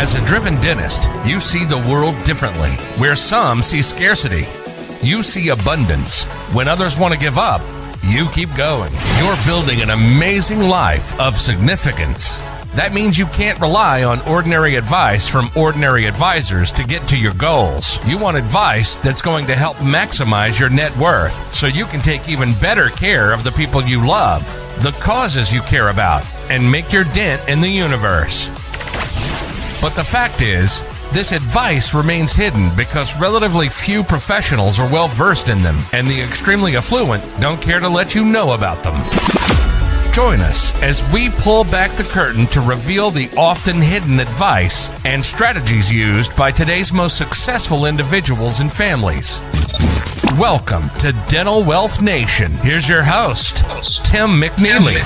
As a driven dentist, you see the world differently. Where some see scarcity, you see abundance. When others want to give up, you keep going. You're building an amazing life of significance. That means you can't rely on ordinary advice from ordinary advisors to get to your goals. You want advice that's going to help maximize your net worth so you can take even better care of the people you love, the causes you care about, and make your dent in the universe. But the fact is, this advice remains hidden because relatively few professionals are well versed in them, and the extremely affluent don't care to let you know about them. Join us as we pull back the curtain to reveal the often hidden advice and strategies used by today's most successful individuals and families. Welcome to Dental Wealth Nation. Here's your host, Tim McNeely.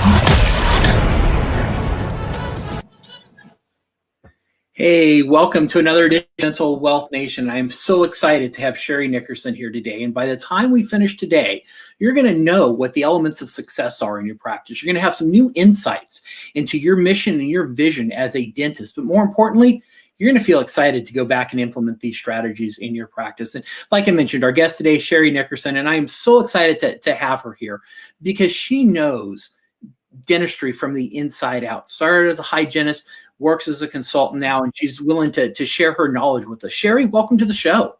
Hey, welcome to another edition of Dental Wealth Nation. I am so excited to have Sherri Nickerson here today. And by the time we finish today, you're going to know what the elements of success are in your practice. You're going to have some new insights into your mission and your vision as a dentist. But more importantly, you're going to feel excited to go back and implement these strategies in your practice. And like I mentioned, our guest today is Sherri Nickerson, and I am so excited to have her here because she knows dentistry from the inside out. Started as a hygienist, works as a consultant now, and she's willing to share her knowledge with us. Sherri, welcome to the show.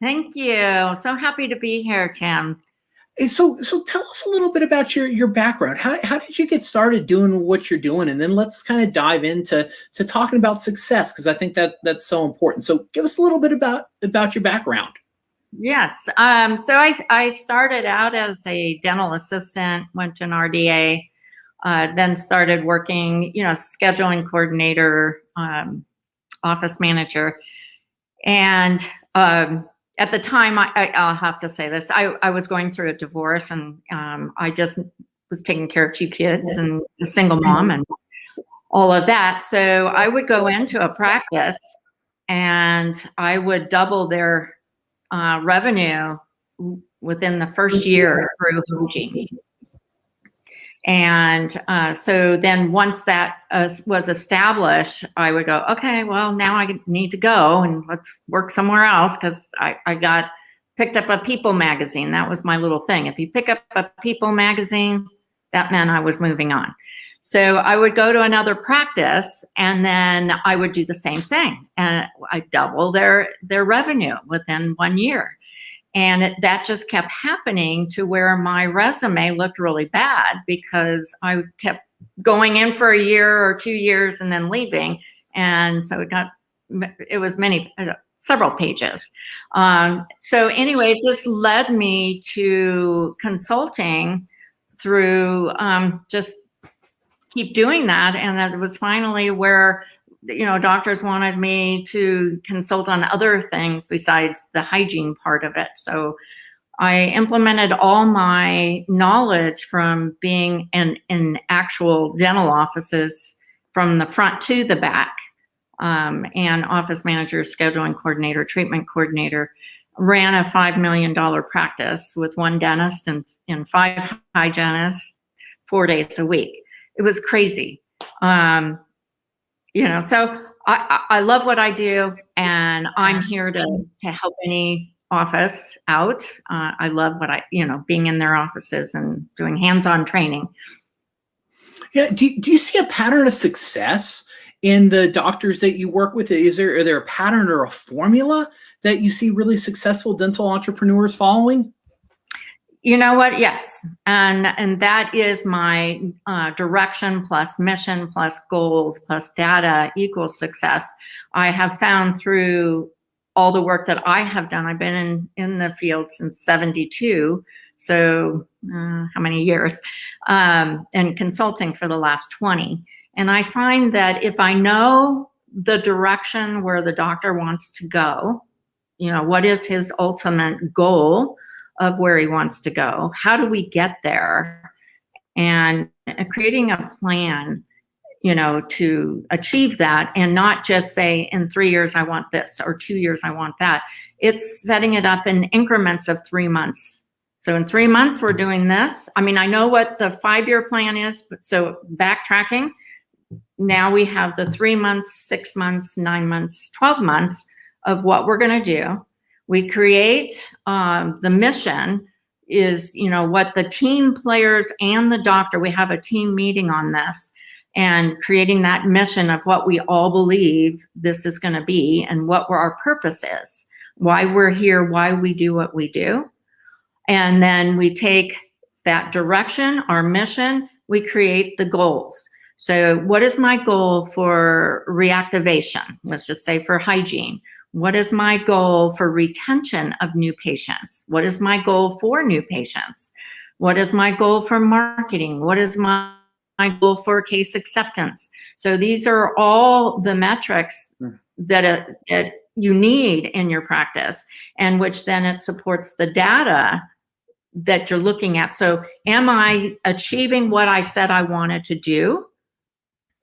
Thank you. So happy to be here, Tim. So tell us a little bit about your background. How did you get started doing what you're doing? And then let's kind of dive into talking about success, because I think that's so important. So give us a little bit about your background. Yes. So I started out as a dental assistant, went to an RDA, then started working, scheduling coordinator, office manager. And at the time, I'll have to say this, I was going through a divorce, and I just was taking care of 2 kids and a single mom and all of that. So I would go into a practice and I would double their revenue within the first year through hygiene. And so then once that was established, I would go, okay, well, now I need to go and let's work somewhere else, because I picked up a People magazine. That was my little thing. If you pick up a People magazine, that meant I was moving on. So I would go to another practice, and then I would do the same thing. And I double their revenue within 1 year. And that just kept happening to where my resume looked really bad, because I kept going in for a year or 2 years and then leaving. And so it was several pages. So anyway, it just led me to consulting through just keep doing that. And that was finally where doctors wanted me to consult on other things besides the hygiene part of it. So I implemented all my knowledge from being in actual dental offices from the front to the back, and office manager, scheduling coordinator, treatment coordinator, ran a $5 million practice with 1 dentist and 5 hygienists, 4 days a week. It was crazy. So I love what I do, and I'm here to help any office out. I love being in their offices and doing hands-on training. Yeah. Do you see a pattern of success in the doctors that you work with? Are there a pattern or a formula that you see really successful dental entrepreneurs following? You know what? Yes. And that is my direction plus mission plus goals plus data equals success. I have found through all the work that I have done, I've been in the field since 72. So how many years? And consulting for the last 20. And I find that if I know the direction where the doctor wants to go, what is his ultimate goal of where he wants to go? How do we get there? And creating a plan, to achieve that, and not just say in 3 years, I want this, or 2 years, I want that. It's setting it up in increments of 3 months. So in 3 months, we're doing this. I mean, I know what the 5-year plan is, but so backtracking, now we have the 3 months, 6 months, 9 months, 12 months of what we're going to do. We create the mission is, what the team players and the doctor, we have a team meeting on this, and creating that mission of what we all believe this is going to be and what our purpose is, why we're here, why we do what we do. And then we take that direction, our mission, we create the goals. So what is my goal for reactivation? Let's just say for hygiene. What is my goal for retention of new patients? What is my goal for new patients? What is my goal for marketing? What is my goal for case acceptance? So these are all the metrics that you need in your practice, and which then it supports the data that you're looking at. So am I achieving what I said I wanted to do?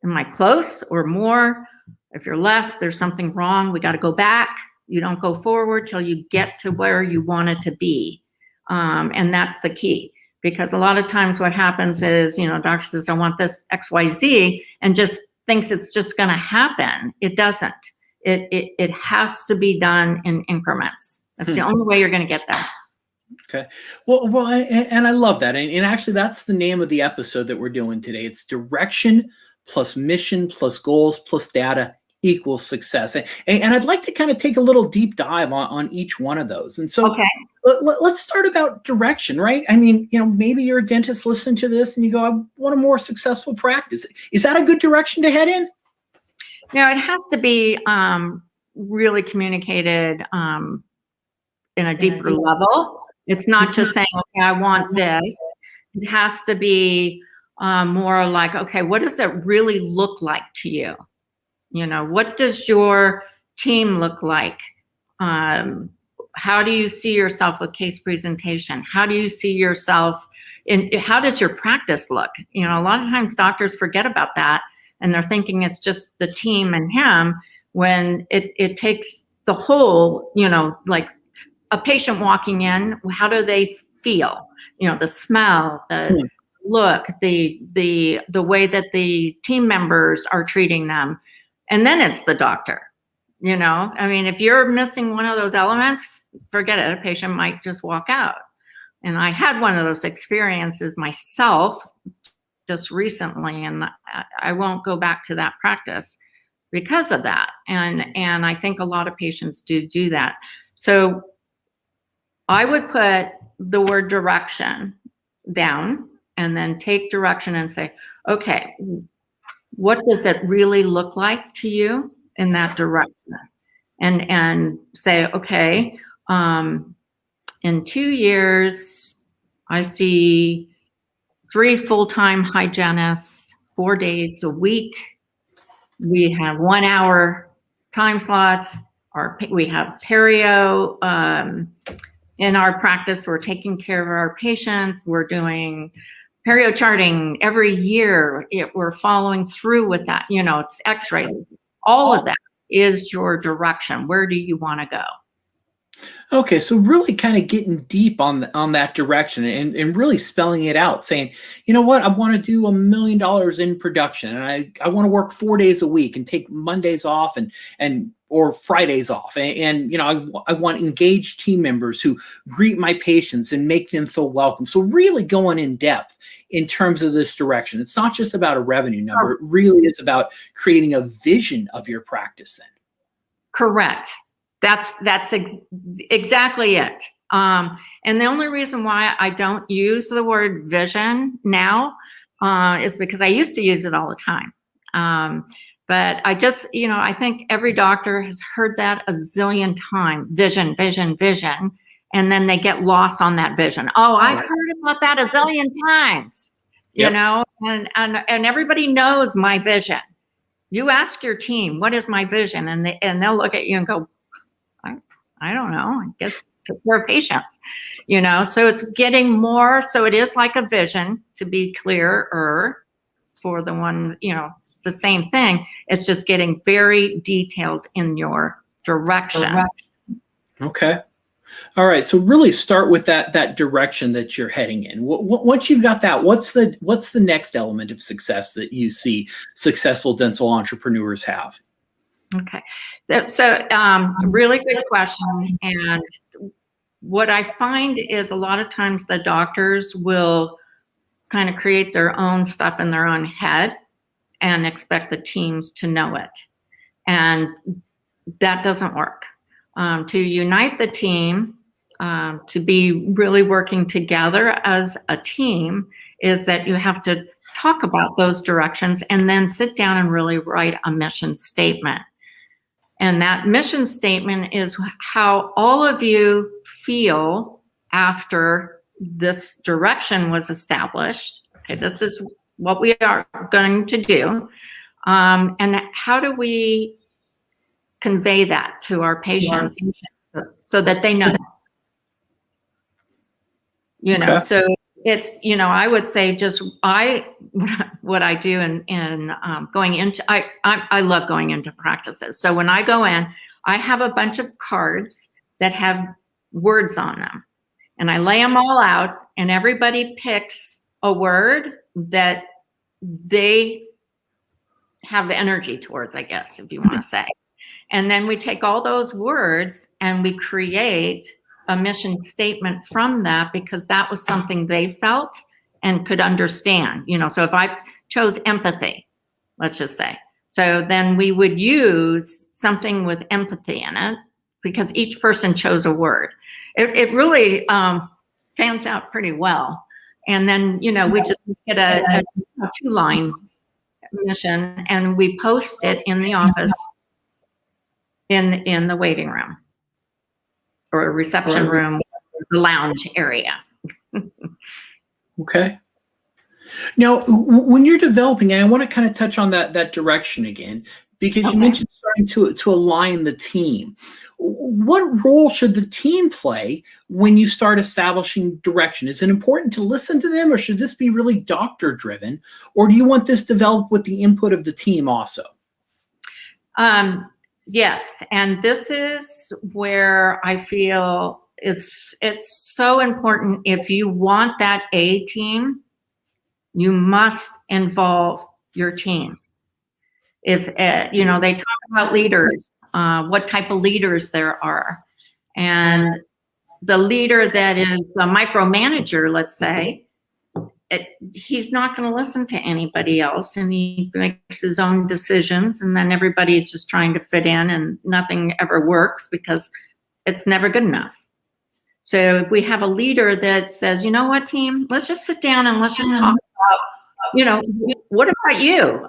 Am I close or more? If you're less, there's something wrong. We got to go back. You don't go forward till you get to where you wanted to be. And that's the key. Because a lot of times what happens is, doctor says, I want this XYZ, and just thinks it's just going to happen. It doesn't. It has to be done in increments. That's the only way you're going to get there. Okay. Well, and I love that. And actually, that's the name of the episode that we're doing today. It's direction plus mission plus goals plus data equals success. And I'd like to kind of take a little deep dive on each one of those. And so let's start about direction, right? I mean, maybe you're a dentist listening to this and you go, I want a more successful practice. Is that a good direction to head in? It has to be really communicated in a deeper level. It's not just saying, okay, I want this. It has to be more like, okay, what does it really look like to you? What does your team look like? How do you see yourself with case presentation? How do you see yourself how does your practice look? A lot of times doctors forget about that, and they're thinking it's just the team and him, when it takes the whole, like a patient walking in, how do they feel? The smell, the look, the way that the team members are treating them. And then it's the doctor. If you're missing one of those elements, forget it. A patient might just walk out. And I had one of those experiences myself just recently, and I won't go back to that practice because of that. And I think a lot of patients do that. So I would put the word direction down and then take direction and say, okay, what does it really look like to you in that direction? And say, okay, in 2 years, I see 3 full-time hygienists, 4 days a week. We have 1 hour time slots, we have perio. In our practice, we're taking care of our patients. We're doing perio charting every year. We're following through with that. It's x-rays. All of that is your direction. Where do you want to go? Okay, so really kind of getting deep on that direction and really spelling it out, saying, you know what, I want to do $1 million in production, and I want to work 4 days a week and take Mondays off or Fridays off, and I want engaged team members who greet my patients and make them feel welcome. So really going in depth in terms of this direction. It's not just about a revenue number. It really is about creating a vision of your practice then. Correct. That's exactly it. And the only reason why I don't use the word vision now is because I used to use it all the time. But I just, I think every doctor has heard that a zillion times, vision, vision, vision. And then they get lost on that vision. Oh, I've heard about that a zillion times, and everybody knows my vision. You ask your team, what is my vision? And they'll look at you and go, I don't know, I guess take care of patients, so it's getting more. So it is like a vision, to be clearer for the one, it's the same thing. It's just getting very detailed in your direction. Okay. All right, so really start with that direction that you're heading in. Once you've got that, what's the next element of success that you see successful dental entrepreneurs have? Okay, so really good question. And what I find is a lot of times the doctors will kind of create their own stuff in their own head and expect the teams to know it, and that doesn't work. To unite the team, to be really working together as a team, is that you have to talk about those directions and then sit down and really write a mission statement. And that mission statement is how all of you feel after this direction was established. Okay, this is what we are going to do. And how do we convey that to our patients so that they know? Okay. So it's, I would say just what I do in going into, I love going into practices. So when I go in, I have a bunch of cards that have words on them, and I lay them all out, and everybody picks a word that they have the energy towards, I guess, if you want to say. And then we take all those words and we create a mission statement from that, because that was something they felt and could understand. So if I chose empathy, let's just say, so then we would use something with empathy in it, because each person chose a word. It really pans out pretty well. And then, we just get a 2-line mission, and we post it in the office, in the waiting room or a reception room, the lounge area. Okay. Now, when you're developing, and I want to kind of touch on that direction again, because you mentioned starting to align the team. What role should the team play when you start establishing direction? Is it important to listen to them, or should this be really doctor driven, or do you want this developed with the input of the team also? Yes, and this is where I feel it's so important. If you want that A team, you must involve your team. If they talk about leaders, what type of leaders there are, and the leader that is a micromanager, let's say, he's not going to listen to anybody else, and he makes his own decisions, and then everybody's just trying to fit in, and nothing ever works because it's never good enough. So if we have a leader that says, you know what, team, let's just sit down and let's just talk about, what about you?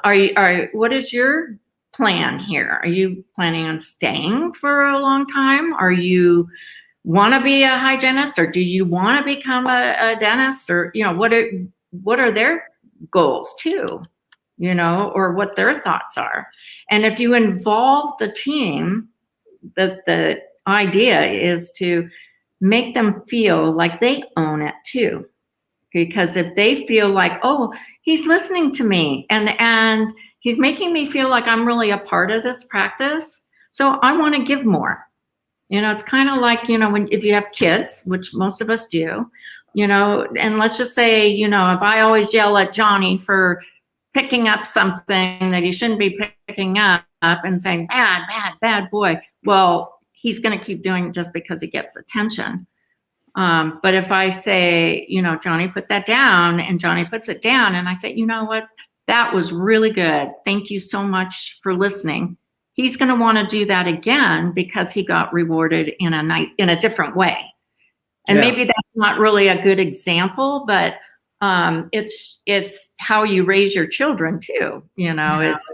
What is your plan here? Are you planning on staying for a long time? Are you want to be a hygienist, or do you want to become a dentist, or what are their goals too, or what their thoughts are? And if you involve the team, the idea is to make them feel like they own it too, because if they feel like, oh, he's listening to me and he's making me feel like I'm really a part of this practice, so I want to give more. It's kind of like, if you have kids, which most of us do, and let's just say, if I always yell at Johnny for picking up something that he shouldn't be picking up and saying, bad boy, well, he's going to keep doing it just because he gets attention. But if I say, Johnny, put that down, and Johnny puts it down, and I say, you know what, that was really good. Thank you so much for listening. He's going to want to do that again because he got rewarded in a different way. And maybe that's not really a good example, but it's how you raise your children too. Is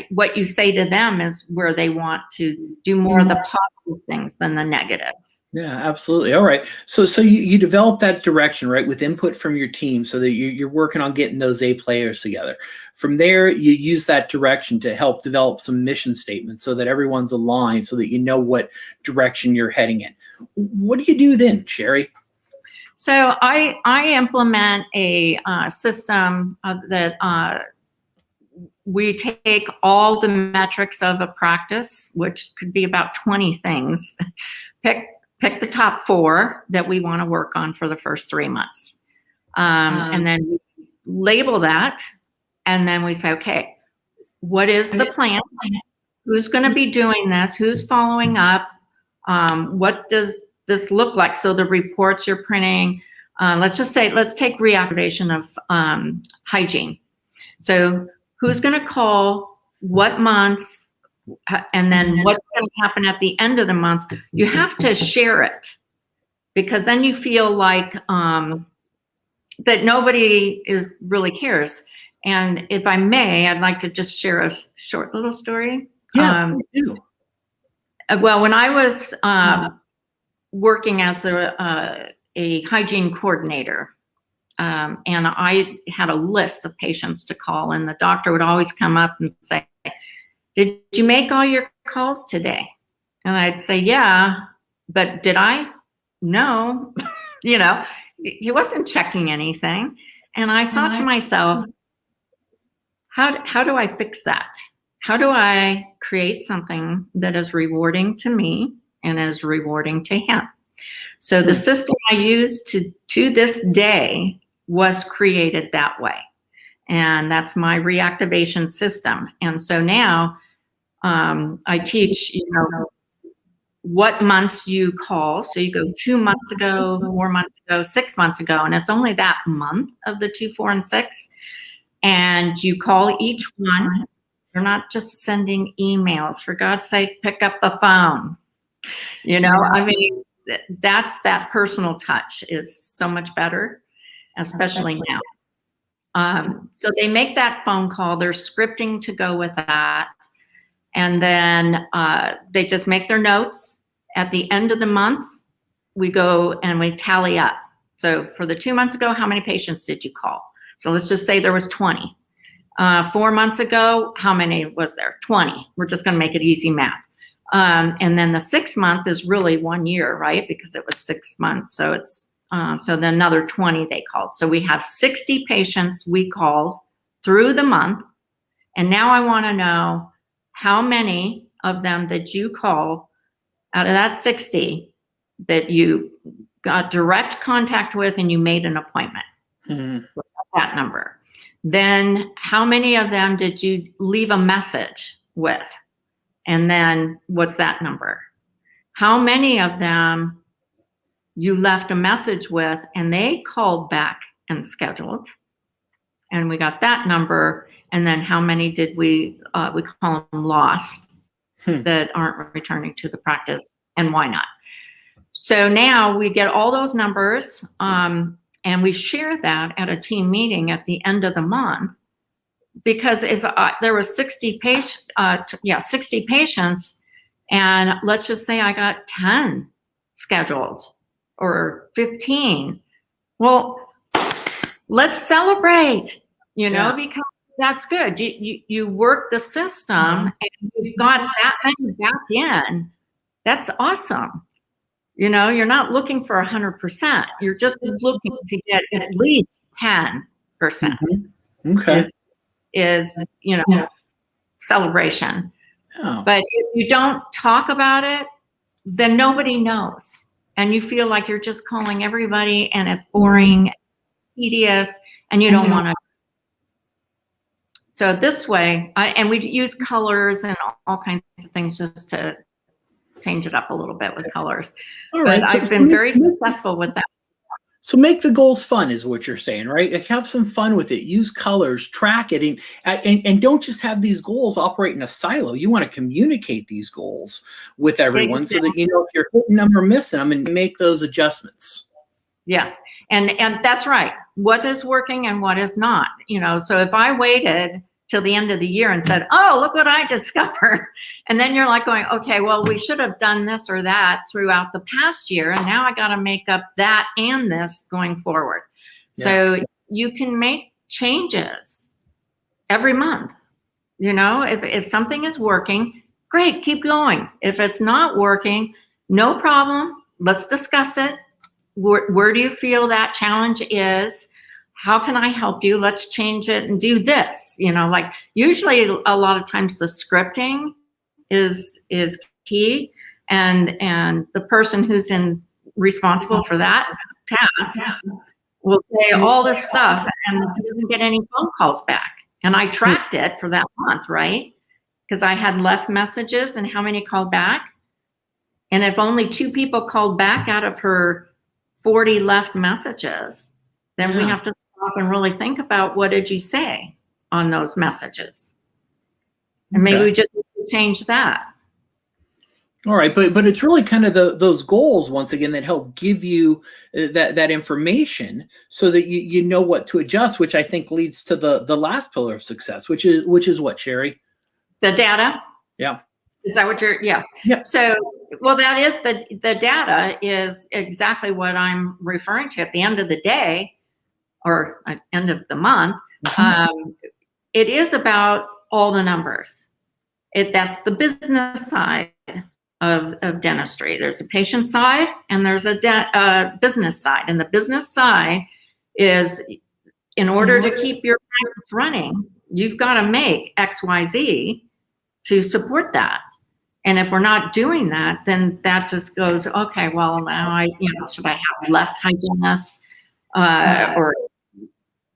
what you say to them is where they want to do more of the positive things than the negative. Yeah, absolutely. All right. So you develop that direction, right, with input from your team, so that you're working on getting those A players together. From there, you use that direction to help develop some mission statements so that everyone's aligned, so that you know what direction you're heading in. What do you do then, Sherri? So I implement a system that we take all the metrics of a practice, which could be about 20 things, pick pick the top 4 that we want to work on for the first 3 months. And then we label that. And then we say, okay, what is the plan? Who's going to be doing this? Who's following up? What does this look like? So the reports you're printing, let's take reactivation of hygiene. So who's going to call, what months, and then what's going to happen at the end of the month? You have to share it, because then you feel like that nobody really cares. And if I may, I'd like to just share a short little story. Yeah, well, when I was working as a hygiene coordinator, and I had a list of patients to call, and the doctor would always come up and say, "Did you make all your calls today?" And I'd say, "Yeah, but did I? No." He wasn't checking anything. And I thought to myself, how do I fix that? How do I create something that is rewarding to me and is rewarding to him? So the system I use to this day was created that way. And that's my reactivation system. And so now I teach, what months you call. So you go 2 months ago, 4 months ago, 6 months ago, and it's only that month of the 2, 4, and 6. And you call each one. You're not just sending emails. For God's sake, pick up the phone. I mean, that personal touch is so much better, especially now. So they make that phone call. There's scripting to go with that. And then they just make their notes. At the end of the month, we go and we tally up. So for the 2 months ago, how many patients did you call? So let's just say there was 20. 4 months ago, how many was there? 20. We're just going to make it easy math. And then the 6 month is really 1 year, right? Because it was 6 months. So it's so then another 20 they called. So we have 60 patients we called through the month. And now I want to know, how many of them did you call out of that 60 that you got direct contact with and you made an appointment? So that number. Then how many of them did you leave a message with? And then what's that number? How many of them you left a message with and they called back and scheduled? And we got that number. And then how many did we call them lost that aren't returning to the practice, and why not? So now we get all those numbers, and we share that at a team meeting at the end of the month. Because if there was 60 patients, and let's just say I got 10 scheduled or 15, well, let's celebrate, because that's good. You work the system and you've got that many back in. That's awesome. You're not looking for 100%. You're just looking to get at least 10%. Okay. Is celebration. Oh. But if you don't talk about it, then nobody knows. And you feel like you're just calling everybody and it's boring, tedious, and you don't want to. So this way, and we use colors and all kinds of things just to change it up a little bit with colors. All right. But I've been very successful with that. So make the goals fun is what you're saying, right? Have some fun with it. Use colors, track it, and don't just have these goals operate in a silo. You want to communicate these goals with everyone so that if you're hitting them or missing them, and make those adjustments. Yes, and that's right. What is working and what is not? So if I waited till the end of the year and said, "Oh, look what I discovered," and then you're like going, "Okay, well, we should have done this or that throughout the past year, and now I got to make up that and this going forward." Yeah. So you can make changes every month. If something is working, great, keep going. If it's not working, no problem. Let's discuss it. Where do you feel that challenge is? How can I help you? Let's change it and do this. Usually a lot of times the scripting is key. And the person who's responsible for that task will say all this stuff and doesn't get any phone calls back. And I tracked it for that month, right? Because I had left messages and how many called back. And if only 2 people called back out of her 40 left messages, then we have to stop and really think about, what did you say on those messages? And maybe we just need to change that. All right, but it's really kind of those goals, once again, that help give you that information so that you know what to adjust, which I think leads to the last pillar of success, which is what, Sherri? The data. Yeah. Is that what you're? Yeah. Yeah. So, well, that is the data is exactly what I'm referring to. At the end of the day, or at the end of the month, it is about all the numbers. That's the business side of dentistry. There's a patient side and there's a business side. And the business side is, in order to keep your practice running, you've got to make X, Y, Z to support that. And if we're not doing that, then that just goes, okay, well, now should I have less hygienists or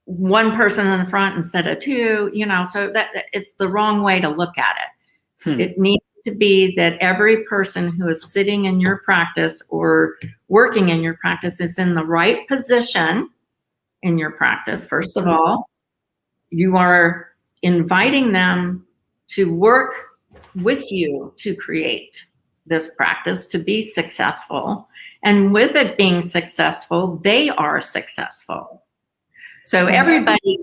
one person in the front instead of 2, so that it's the wrong way to look at it. It needs to be that every person who is sitting in your practice or working in your practice is in the right position in your practice. First of all, you are inviting them to work with you to create this practice to be successful. And with it being successful, they are successful. So everybody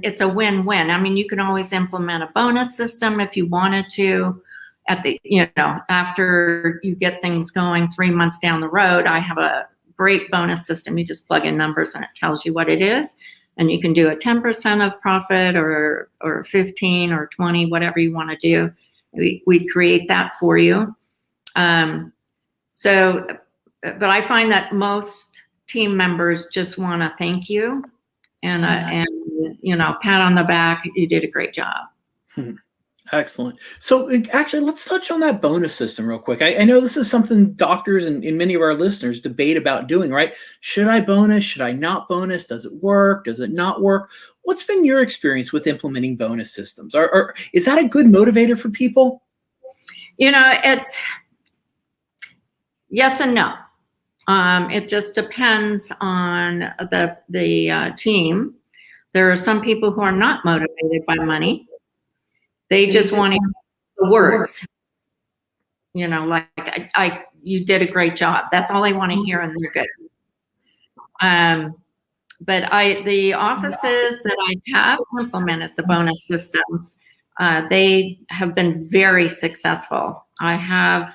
it's a win-win. I mean, you can always implement a bonus system if you wanted to at the, after you get things going 3 months down the road. I have a great bonus system. You just plug in numbers and it tells you what it is. And you can do a 10% of profit or 15 or 20, whatever you want to do. We create that for you. But I find that most team members just want to thank you and pat on the back. You did a great job. Excellent. So actually, let's touch on that bonus system real quick. I know this is something doctors and many of our listeners debate about doing, right? Should I bonus? Should I not bonus? Does it work? Does it not work? What's been your experience with implementing bonus systems? Or is that a good motivator for people? It's yes and no. It just depends on the team. There are some people who are not motivated by money. They just want to hear the words. Like you did a great job. That's all they want to hear, and they're good. But the offices that I have implemented the bonus systems, they have been very successful. I have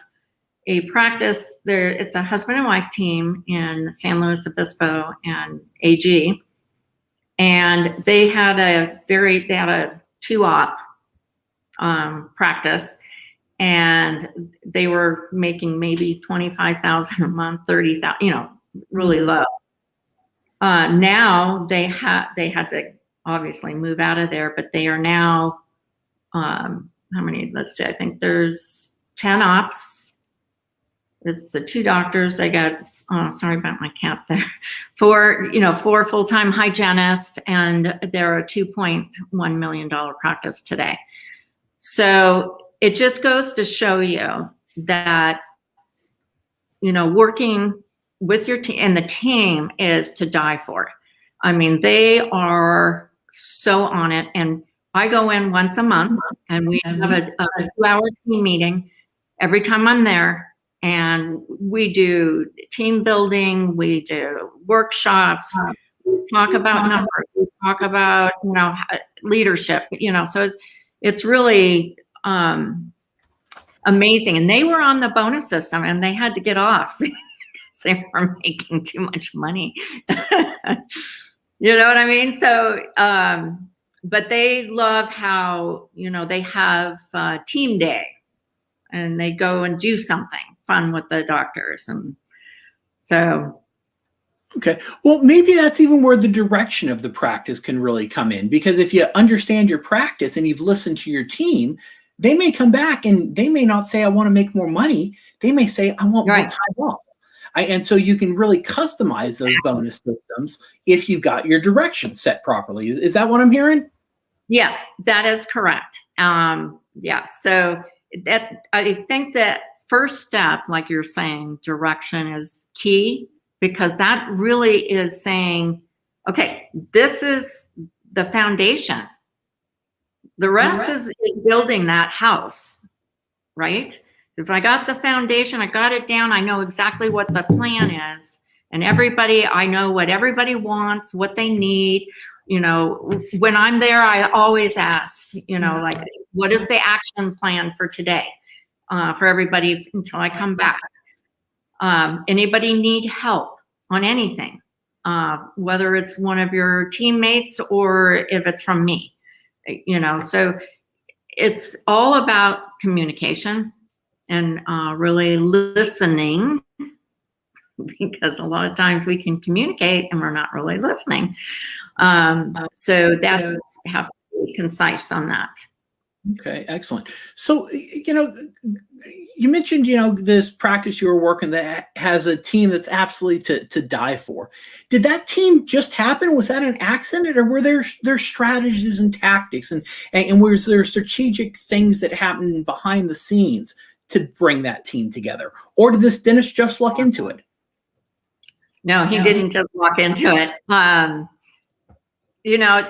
a practice there. It's a husband and wife team in San Luis Obispo and AG, and they had a 2-op practice, and they were making maybe $25,000 a month, $30,000, really low. Now they had to obviously move out of there, but they are now how many? Let's see. I think there's 10 ops. It's the 2 doctors. They got sorry about my cat there. 4 full-time hygienists, and they're a $2.1 million practice today. So it just goes to show you that, working with your team, and the team is to die for. I mean, they are so on it. And I go in once a month and we have a 2-hour team meeting every time I'm there. And we do team building, we do workshops, we talk about numbers, we talk about, leadership, so it's really amazing. And they were on the bonus system and they had to get off because they were making too much money. You know what I mean? So, but they love how, they have team day and they go and do something fun with the doctors. And so. Okay. Well, maybe that's even where the direction of the practice can really come in, because if you understand your practice and you've listened to your team, they may come back and they may not say, I want to make more money. They may say, I want more time off. And so you can really customize those bonus systems if you've got your direction set properly. Is that what I'm hearing? Yes, that is correct. Yeah. So that, I think that first step, like you're saying, direction is key, because that really is saying, okay, this is the foundation. The rest is building that house, right? If I got the foundation, I got it down, I know exactly what the plan is. And I know what everybody wants, what they need. You know, when I'm there, I always ask, you know, like, what is the action plan for today, for everybody until I come back? Anybody need help on anything, whether it's one of your teammates or if it's from me, you know? So it's all about communication and really listening, because a lot of times we can communicate and we're not really listening. So that have to be concise on that. Okay, excellent. So, you know, you mentioned, you know, this practice you were working that has a team that's absolutely to die for. Did that team just happen? Was that an accident, or were there strategies and tactics, and was there strategic things that happened behind the scenes to bring that team together? Or did this dentist just luck into it? No, he didn't just walk into it. You know,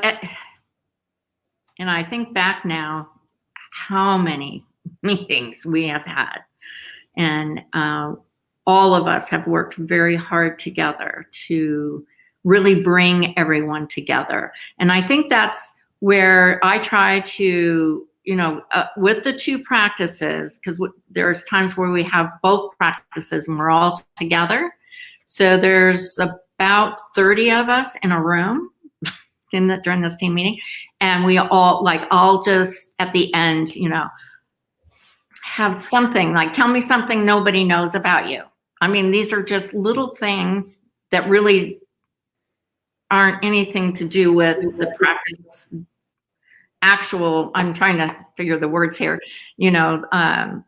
and I think back now, how many meetings we have had, and all of us have worked very hard together to really bring everyone together. And I think that's where I try to, you know, with the two practices, because there's times where we have both practices and we're all together. So there's about 30 of us in a room during this team meeting, and we all, like, I'll just at the end, you know, have something like, tell me something nobody knows about you. I mean, these are just little things that really aren't anything to do with the practice actual, I'm trying to figure the words here, you know,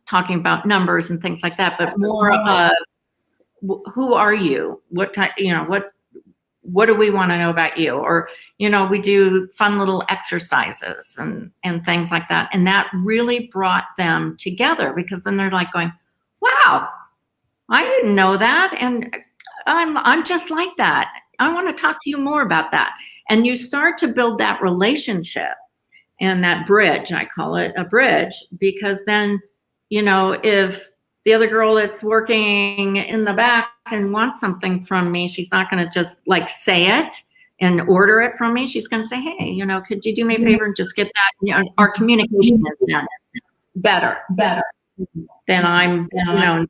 talking about numbers and things like that, but more of who are you? What type, you know, what do we want to know about you? Or, you know, we do fun little exercises and things like that. And that really brought them together, because then they're like going, wow, I didn't know that. And I'm just like that. I want to talk to you more about that. And you start to build that relationship and that bridge. I call it a bridge, because then, you know, if the other girl that's working in the back and wants something from me, she's not going to just like say it and order it from me. She's going to say, hey, you know, could you do me a favor and just get that? You know, our communication is done better than I'm, you know,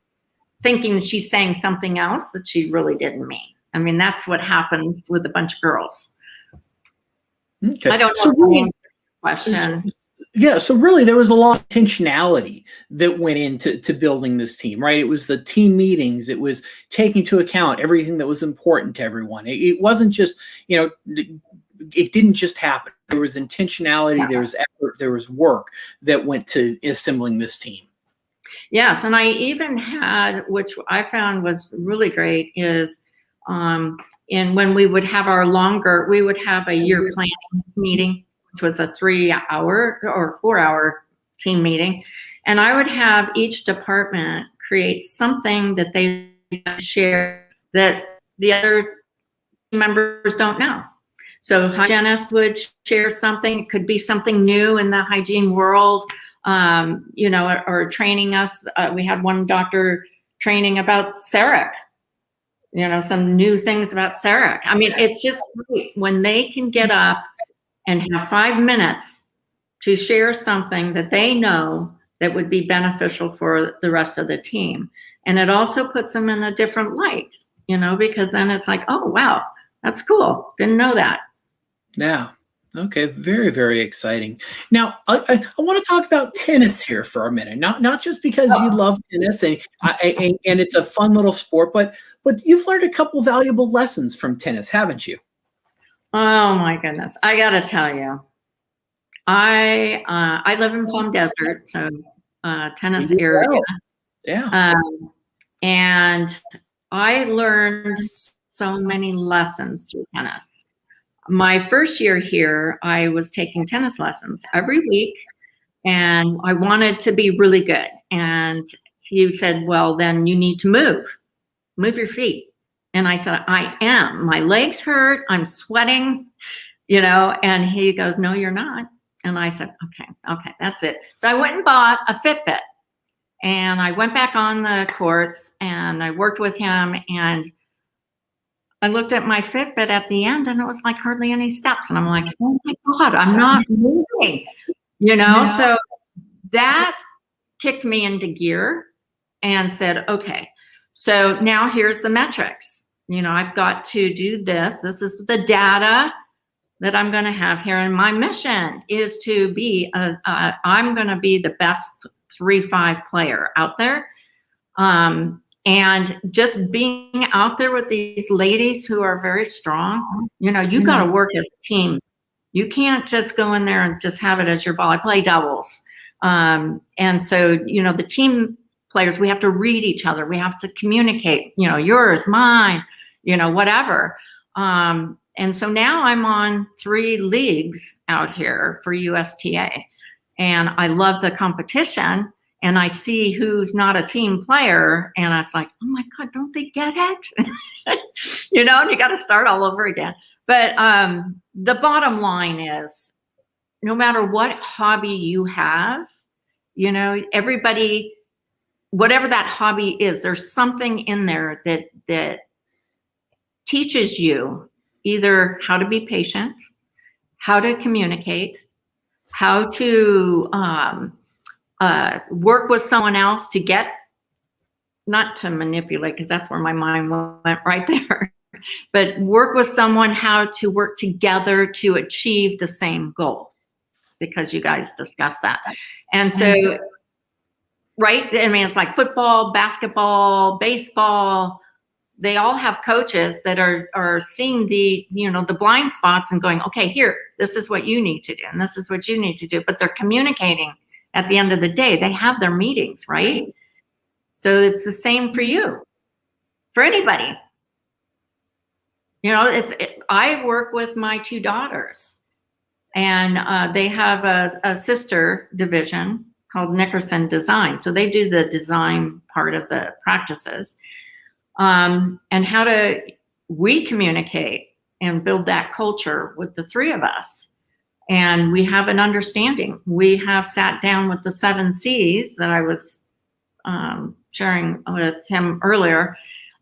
thinking she's saying something else that she really didn't mean. I mean, that's what happens with a bunch of girls. Okay. I don't know if I answered your question. Yeah, so really there was a lot of intentionality that went into building this team, right? It was the team meetings. It was taking into account everything that was important to everyone. It wasn't just, you know, it didn't just happen. There was intentionality, there was effort, there was work that went to assembling this team. Yes, and I even had, which I found was really great, is in when we would have we would have a year planning meeting, which was a 3-hour or 4-hour team meeting. And I would have each department create something that they share that the other members don't know. So hygienists would share something. It could be something new in the hygiene world, you know, or training us. We had one doctor training about CEREC, you know, some new things about CEREC. I mean, it's just great when they can get up and have 5 minutes to share something that they know that would be beneficial for the rest of the team. And it also puts them in a different light, you know, because then it's like, oh, wow, that's cool. Didn't know that. Yeah. Okay. Very, very exciting. Now, I want to talk about tennis here for a minute. Not just because you love tennis and it's a fun little sport, but you've learned a couple valuable lessons from tennis, haven't you? Oh my goodness. I got to tell you, I live in Palm Desert, so tennis You do area. well. Yeah. And I learned so many lessons through tennis. My first year here, I was taking tennis lessons every week, and I wanted to be really good. And he said, well, then you need to move your feet. And I said, I am. My legs hurt. I'm sweating, and he goes, no, you're not. And I said, okay, that's it. So I went and bought a Fitbit, and I went back on the courts and I worked with him, and I looked at my Fitbit at the end and it was like hardly any steps. And I'm like, oh my God, I'm not moving, So that kicked me into gear and said, okay, so now here's the metrics. I've got to do this. This is the data that I'm going to have here. And my mission is to be, I'm going to be the best 3-5 player out there. And just being out there with these ladies who are very strong, you got to work as a team. You can't just go in there and just have it as your ball. I play doubles. And so, the team players, we have to read each other. We have to communicate, yours, mine, whatever. And so now I'm on 3 leagues out here for USTA. And I love the competition. And I see who's not a team player, and I was like, oh my God, don't they get it? And you got to start all over again. But the bottom line is, no matter what hobby you have, everybody, whatever that hobby is, there's something in there that teaches you either how to be patient, how to communicate, how to work with someone else to get, not to manipulate, because that's where my mind went right there, but work with someone, how to work together to achieve the same goal, because you guys discussed that. And so, right, it's like football, basketball, baseball, they all have coaches that are seeing the blind spots and going, okay, here, this is what you need to do, and this is what you need to do, but they're communicating. At the end of the day, they have their meetings, right? So it's the same for you, for anybody. I work with my 2 daughters, and they have a sister division called Nickerson Design. So they do the design part of the practices. And how do we communicate and build that culture with the 3 of us? And we have an understanding. We have sat down with the 7 C's that I was sharing with him earlier.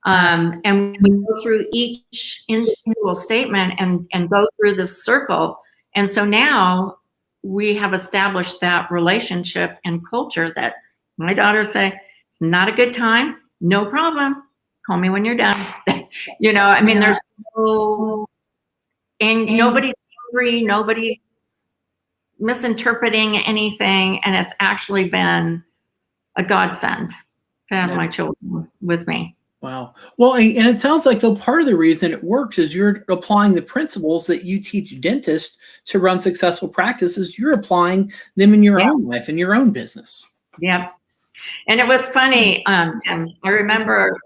And we go through each individual statement and go through this circle. And so now we have established that relationship and culture that my daughters say, it's not a good time, no problem. Call me when you're done. There's nobody's angry, nobody's misinterpreting anything, and it's actually been a godsend to have my children with me. Wow. Well, and it sounds like, though, part of the reason it works is you're applying the principles that you teach dentists to run successful practices. You're applying them in your own life, in your own business. Yep. And it was funny, Tim, I remember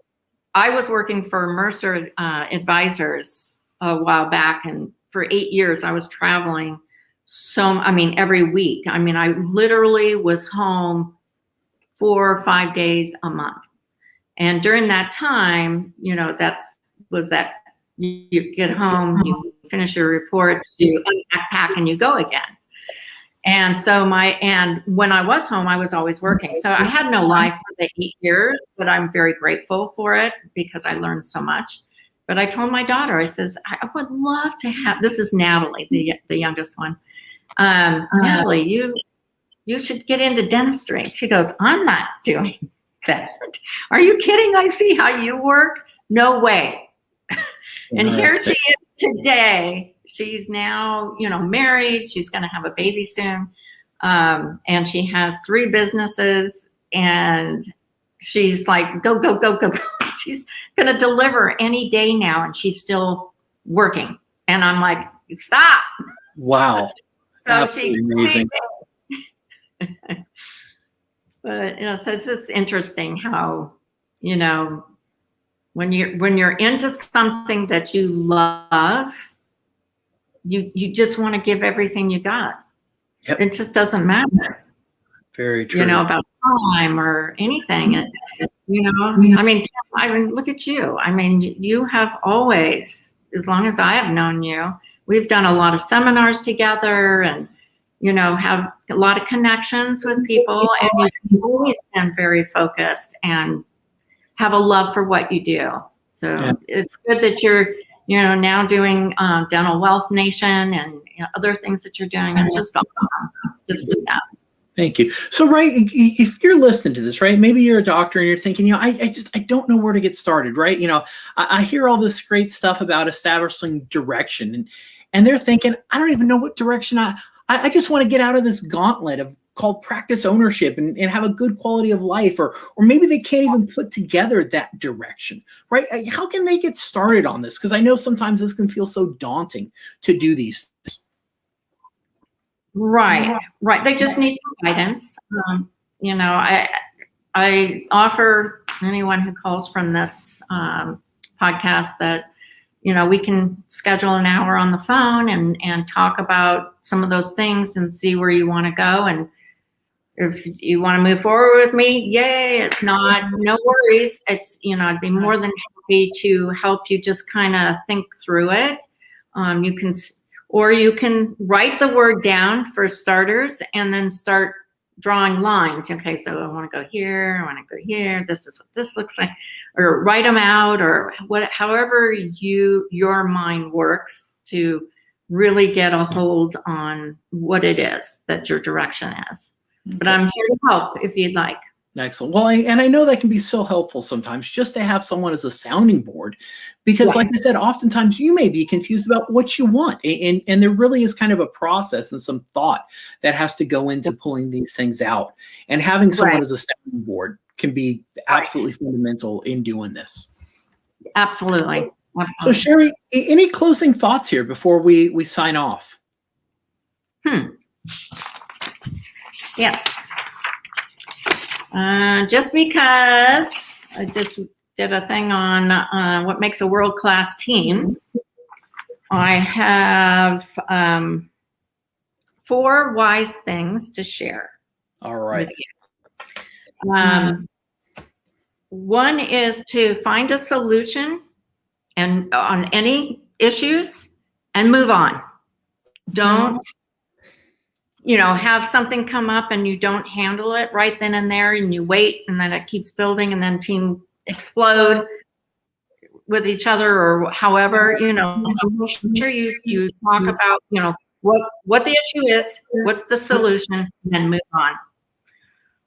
I was working for Mercer Advisors a while back, and for 8 years I was traveling every week. I literally was home 4 or 5 days a month. And during that time, that you get home, you finish your reports, you unpack, and you go again. And so when I was home, I was always working. So I had no life for the 8 years, but I'm very grateful for it because I learned so much. But I told my daughter, I says, I would love to have, this is Natalie, the youngest one. Natalie, you should get into dentistry. She goes, I'm not doing that. Are you kidding? I see how you work. No way. And here she is today. She's now, married. She's going to have a baby soon. And she has 3 businesses, and she's like, go, go, go, go. She's going to deliver any day now, and she's still working. And I'm like, stop. Wow. So Absolutely amazing. But so it's just interesting how, when you're into something that you love, you just want to give everything you got. Yep. It just doesn't matter. Very true. About time or anything. I mean, look at you. I mean, you have always, as long as I have known you, we've done a lot of seminars together and, have a lot of connections with people, and you've always been very focused and have a love for what you do. So it's good that you're, now doing Dental Wealth Nation and other things that you're doing. It's just awesome to see that. Thank you. So, right, if you're listening to this, right, maybe you're a doctor and you're thinking, I don't know where to get started, right? I hear all this great stuff about establishing direction, and they're thinking, I don't even know what direction I just want to get out of this gauntlet called practice ownership and have a good quality of life, or maybe they can't even put together that direction, right? How can they get started on this? Because I know sometimes this can feel so daunting to do these things. Right. They just need some guidance. I offer anyone who calls from this podcast that, we can schedule an hour on the phone and talk about some of those things and see where you want to go. And if you want to move forward with me, yay. If not, no worries. It's, I'd be more than happy to help you just kind of think through it. You can write the word down for starters and then start drawing lines. Okay, so I want to go here, I want to go here, this is what this looks like, or write them out, or however your mind works to really get a hold on what it is that your direction is. Okay. But I'm here to help if you'd like. Excellent. Well, and I know that can be so helpful sometimes just to have someone as a sounding board, because like I said, oftentimes you may be confused about what you want. And there really is kind of a process and some thought that has to go into pulling these things out. And having someone as a sounding board can be absolutely fundamental in doing this. Absolutely. So Sherri, any closing thoughts here before we sign off? Yes. Just because I just did a thing on what makes a world-class team, I have 4 wise things to share. All right. With you. One is to find a solution and on any issues and move on. Don't have something come up and you don't handle it right then and there, and you wait, and then it keeps building, and then team explode with each other, or however, so make sure you talk about, what the issue is, what's the solution, and then move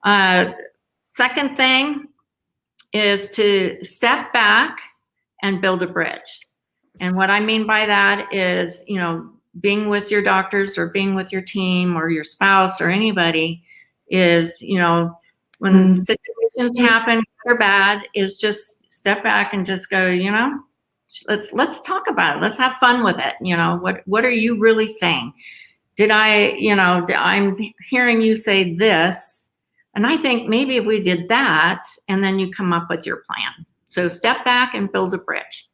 on. Second thing is to step back and build a bridge. And what I mean by that is, being with your doctors or being with your team or your spouse or anybody is, when situations happen, good or bad, is just step back and just go, let's talk about it. Let's have fun with it. What are you really saying? I'm hearing you say this, and I think maybe if we did that, and then you come up with your plan. So step back and build a bridge.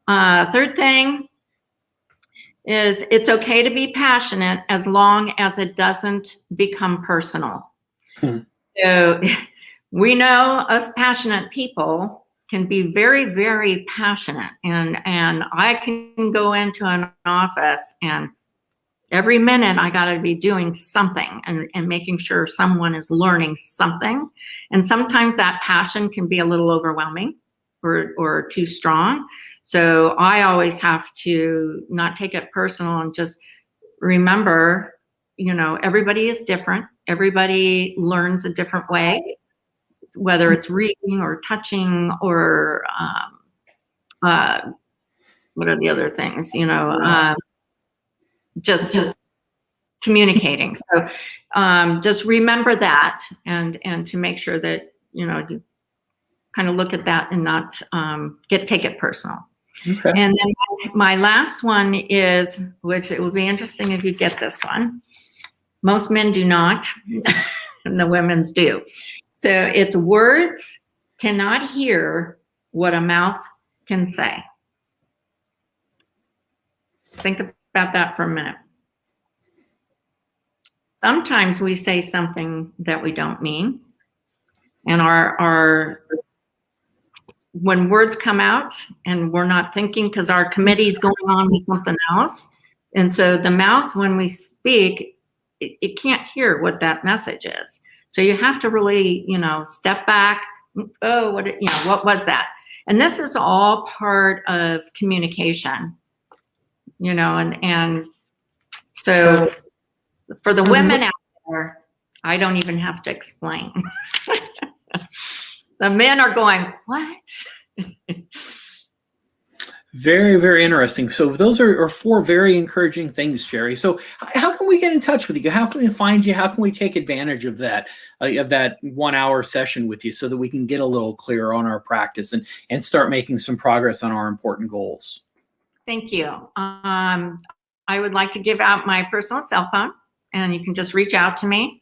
Third thing is it's okay to be passionate as long as it doesn't become personal. So we know us passionate people can be very, very passionate. And I can go into an office and every minute I got to be doing something and making sure someone is learning something. And sometimes that passion can be a little overwhelming or too strong. So I always have to not take it personal and just remember, everybody is different. Everybody learns a different way, whether it's reading or touching or what are the other things, just communicating. So just remember that and to make sure that, you kind of look at that and not take it personal. Okay. And then my last one is, which it will be interesting if you get this one. Most men do not, and the women's do. So it's words cannot hear what a mouth can say. Think about that for a minute. Sometimes we say something that we don't mean, and when words come out and we're not thinking because our committee's going on with something else, and so the mouth, when we speak, it can't hear what that message is. So you have to really, step back. Oh, what was that? And this is all part of communication, and so for the women out there, I don't even have to explain. The men are going, what? Very, very interesting. So those are 4 very encouraging things, Sherri. So how can we get in touch with you? How can we find you? How can we take advantage of that 1 hour session with you so that we can get a little clearer on our practice and start making some progress on our important goals? Thank you. I would like to give out my personal cell phone, and you can just reach out to me.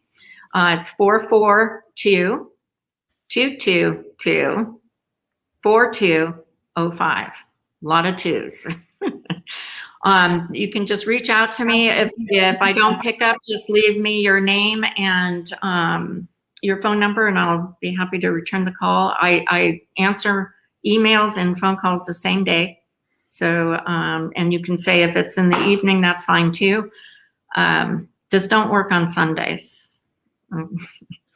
It's 442-222-4205. A lot of 2s. You can just reach out to me. If I don't pick up, just leave me your name and your phone number, and I'll be happy to return the call. I answer emails and phone calls the same day. So, and you can say if it's in the evening, that's fine too. Just don't work on Sundays.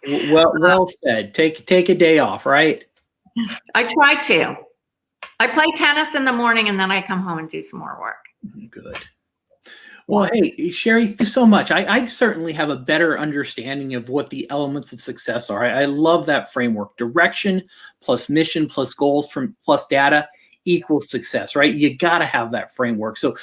Well said. Take a day off, right? I try to. I play tennis in the morning and then I come home and do some more work. Good. Well, hey, Sherri, thank you so much. I certainly have a better understanding of what the elements of success are. I love that framework. Direction plus mission plus goals plus data equals success, right? You got to have that framework. So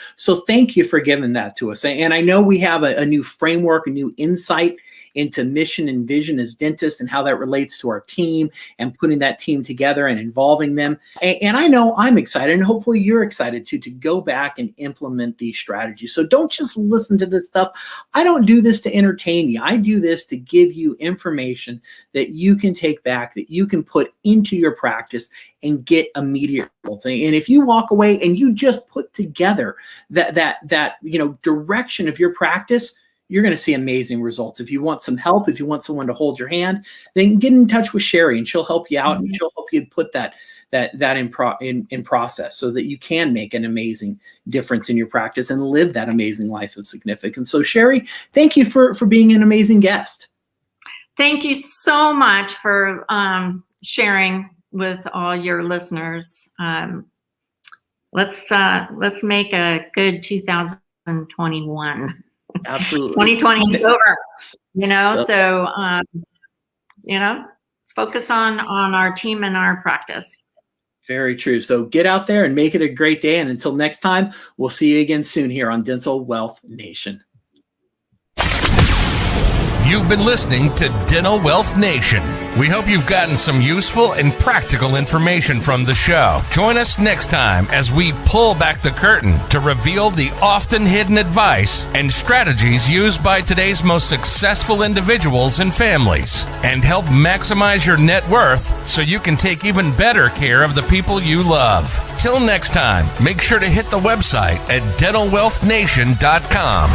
thank you for giving that to us. And I know we have a new framework, a new insight into mission and vision as dentists and how that relates to our team and putting that team together and involving them. And I know I'm excited, and hopefully you're excited too, to go back and implement these strategies. So don't just listen to this stuff. I don't do this to entertain you. I do this to give you information that you can take back, that you can put into your practice and get immediate results. And if you walk away and you just put together that direction of your practice, you're going to see amazing results. If you want some help, if you want someone to hold your hand, then get in touch with Sherri and she'll help you out and she'll help you put that in process so that you can make an amazing difference in your practice and live that amazing life of significance. So Sherri, thank you for being an amazing guest. Thank you so much for sharing with all your listeners. Let's make a good 2021. Absolutely. 2020 is over, so let's focus on our team and our practice. Very true. So get out there and make it a great day. And until next time, we'll see you again soon here on Dental Wealth Nation. You've been listening to Dental Wealth Nation. We hope you've gotten some useful and practical information from the show. Join us next time as we pull back the curtain to reveal the often hidden advice and strategies used by today's most successful individuals and families, and help maximize your net worth so you can take even better care of the people you love. Till next time, make sure to hit the website at dentalwealthnation.com.